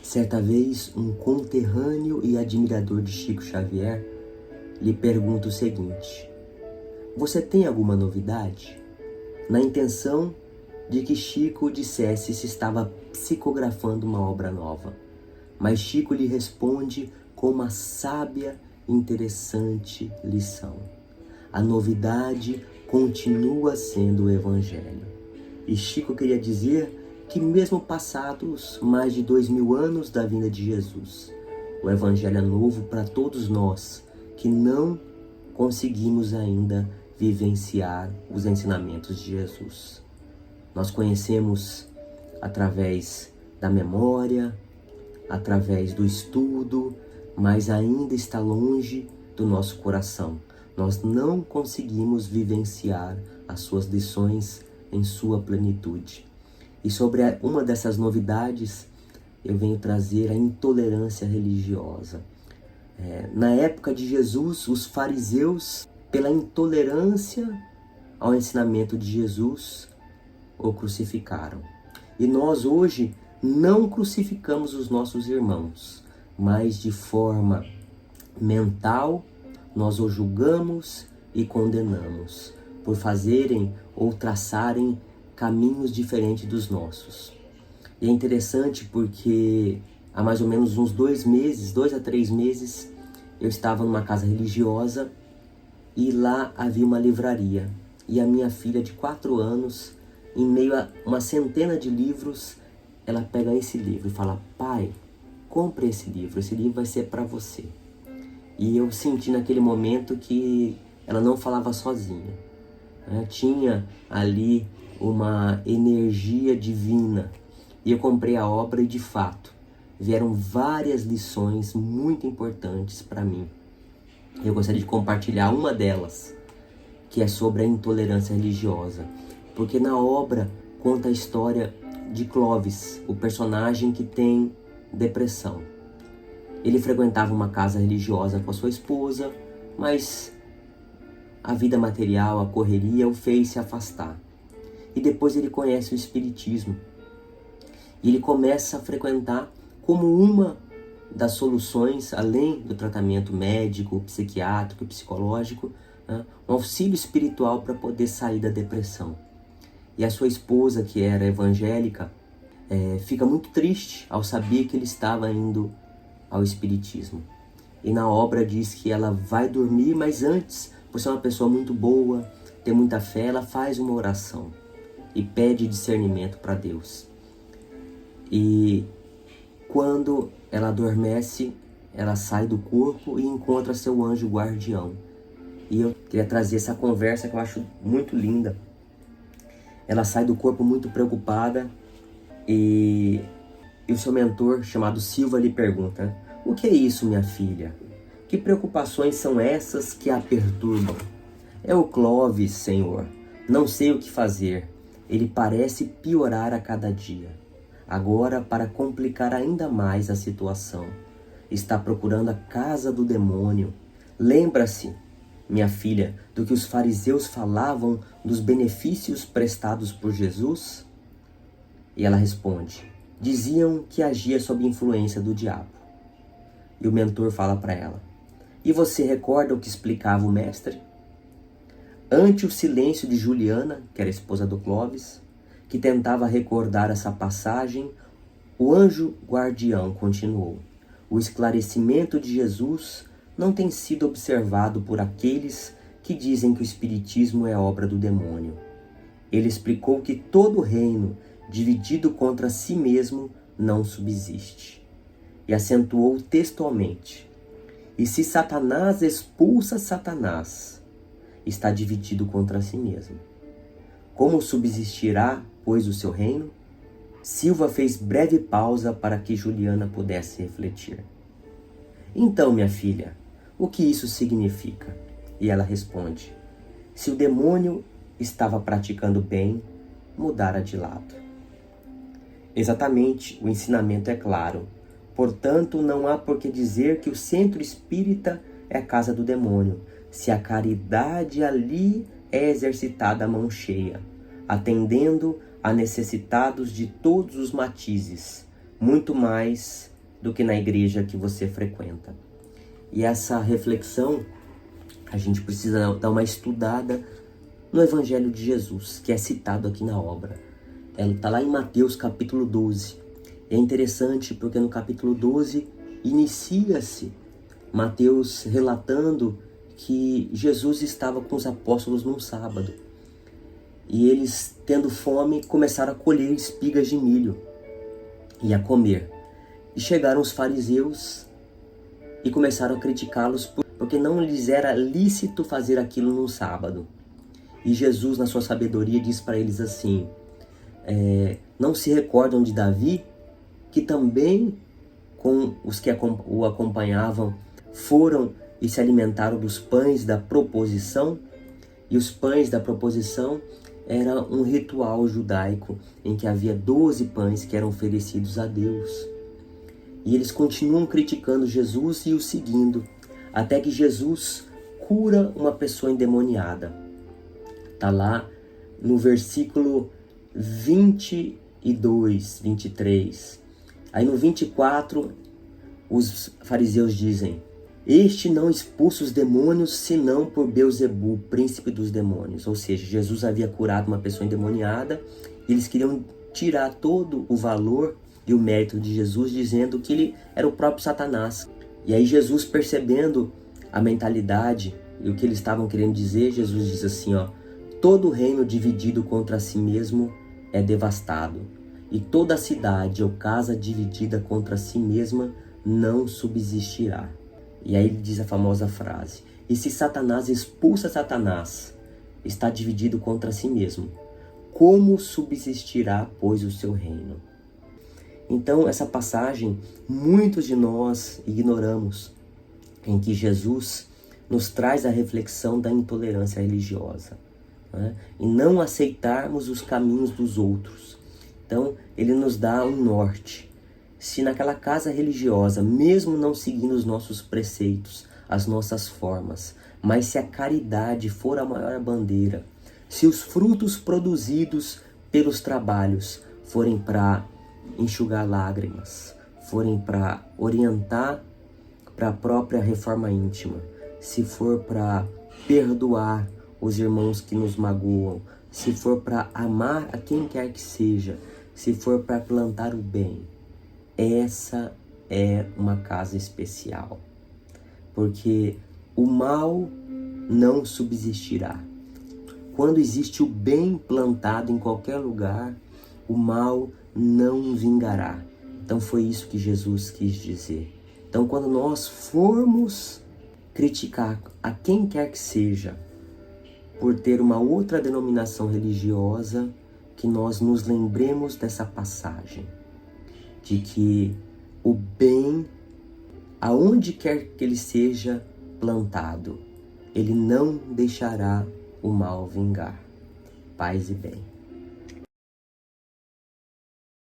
Certa vez, um conterrâneo e admirador de Chico Xavier lhe pergunta o seguinte: você tem alguma novidade? Na intenção de que Chico dissesse se estava psicografando uma obra nova. Mas Chico lhe responde com uma sábia e interessante lição. A novidade continua sendo o Evangelho. E Chico queria dizer que mesmo passados mais de 2000 anos da vinda de Jesus, o Evangelho é novo para todos nós que não conseguimos ainda vivenciar os ensinamentos de Jesus. Nós conhecemos através da memória, através do estudo, mas ainda está longe do nosso coração. Nós não conseguimos vivenciar as suas lições em sua plenitude. E sobre uma dessas novidades, eu venho trazer a intolerância religiosa. Na época de Jesus, os fariseus, pela intolerância ao ensinamento de Jesus, o crucificaram. E nós hoje não crucificamos os nossos irmãos, mas de forma mental nós os julgamos e condenamos por fazerem ou traçarem caminhos diferentes dos nossos. E é interessante porque há mais ou menos uns 2 a 3 meses, eu estava numa casa religiosa e lá havia uma livraria. E a minha filha de 4 anos, em meio a uma centena de livros, ela pega esse livro e fala: pai, compre esse livro vai ser para você. E eu senti naquele momento que ela não falava sozinha. Tinha ali uma energia divina. E eu comprei a obra e, de fato, vieram várias lições muito importantes para mim. Eu gostaria de compartilhar uma delas, que é sobre a intolerância religiosa. Porque na obra conta a história de Clóvis, o personagem que tem depressão. Ele frequentava uma casa religiosa com a sua esposa, mas a vida material, a correria, o fez se afastar. E depois ele conhece o Espiritismo. E ele começa a frequentar como uma das soluções, além do tratamento médico, psiquiátrico e psicológico, um auxílio espiritual para poder sair da depressão. E a sua esposa, que era evangélica, fica muito triste ao saber que ele estava indo ao Espiritismo. E na obra diz que ela vai dormir, mas antes, por ser uma pessoa muito boa, ter muita fé, ela faz uma oração e pede discernimento para Deus. E quando ela adormece, ela sai do corpo e encontra seu anjo guardião. E eu queria trazer essa conversa que eu acho muito linda. Ela sai do corpo muito preocupada e o seu mentor, chamado Silva, lhe pergunta: o que é isso, minha filha? Que preocupações são essas que a perturbam? É o Clóvis, senhor. Não sei o que fazer. Ele parece piorar a cada dia. Agora, para complicar ainda mais a situação, está procurando a casa do demônio. Lembra-se, minha filha, do que os fariseus falavam dos benefícios prestados por Jesus? E ela responde: diziam que agia sob influência do diabo. E o mentor fala para ela: e você recorda o que explicava o mestre? Ante o silêncio de Juliana, que era a esposa do Clóvis, que tentava recordar essa passagem, o anjo guardião continuou: o esclarecimento de Jesus não tem sido observado por aqueles que dizem que o Espiritismo é obra do demônio. Ele explicou que todo reino dividido contra si mesmo não subsiste. E acentuou textualmente: e se Satanás expulsa Satanás, está dividido contra si mesmo. Como subsistirá, pois, o seu reino? Silva fez breve pausa para que Juliana pudesse refletir. Então, minha filha, o que isso significa? E ela responde: se o demônio estava praticando bem, mudara de lado. Exatamente, o ensinamento é claro. Portanto, não há por que dizer que o centro espírita é a casa do demônio, se a caridade ali é exercitada à mão cheia, atendendo a necessitados de todos os matizes, muito mais do que na igreja que você frequenta. E essa reflexão, a gente precisa dar uma estudada no Evangelho de Jesus, que é citado aqui na obra. Ela está lá em Mateus capítulo 12. É interessante porque no capítulo 12 inicia-se Mateus relatando que Jesus estava com os apóstolos num sábado. E eles, tendo fome, começaram a colher espigas de milho e a comer. E chegaram os fariseus e começaram a criticá-los porque não lhes era lícito fazer aquilo no sábado. E Jesus, na sua sabedoria, diz para eles assim: não se recordam de Davi, que também com os que o acompanhavam foram e se alimentaram dos pães da proposição? E os pães da proposição era um ritual judaico em que havia 12 pães que eram oferecidos a Deus. E eles continuam criticando Jesus e o seguindo, até que Jesus cura uma pessoa endemoniada. Está lá no versículo 22, 23. Aí no 24, os fariseus dizem: este não expulsa os demônios, senão por Beelzebu, príncipe dos demônios. Ou seja, Jesus havia curado uma pessoa endemoniada, e eles queriam tirar todo o valor e o mérito de Jesus, dizendo que ele era o próprio Satanás. E aí Jesus, percebendo a mentalidade e o que eles estavam querendo dizer, Jesus diz assim, todo reino dividido contra si mesmo é devastado, e toda cidade ou casa dividida contra si mesma não subsistirá. E aí ele diz a famosa frase: e se Satanás expulsa Satanás, está dividido contra si mesmo, como subsistirá, pois, o seu reino? Então, essa passagem, muitos de nós ignoramos, em que Jesus nos traz a reflexão da intolerância religiosa, né? E não aceitarmos os caminhos dos outros. Então, ele nos dá um norte. Se naquela casa religiosa, mesmo não seguindo os nossos preceitos, as nossas formas, mas se a caridade for a maior bandeira, se os frutos produzidos pelos trabalhos forem para enxugar lágrimas, forem para orientar para a própria reforma íntima, se for para perdoar os irmãos que nos magoam, se for para amar a quem quer que seja, se for para plantar o bem, essa é uma casa especial, porque o mal não subsistirá. Quando existe o bem plantado em qualquer lugar, o mal não vingará. Então foi isso que Jesus quis dizer. Então quando nós formos criticar a quem quer que seja por ter uma outra denominação religiosa, que nós nos lembremos dessa passagem, de que o bem, aonde quer que ele seja plantado, ele não deixará o mal vingar. Paz e bem.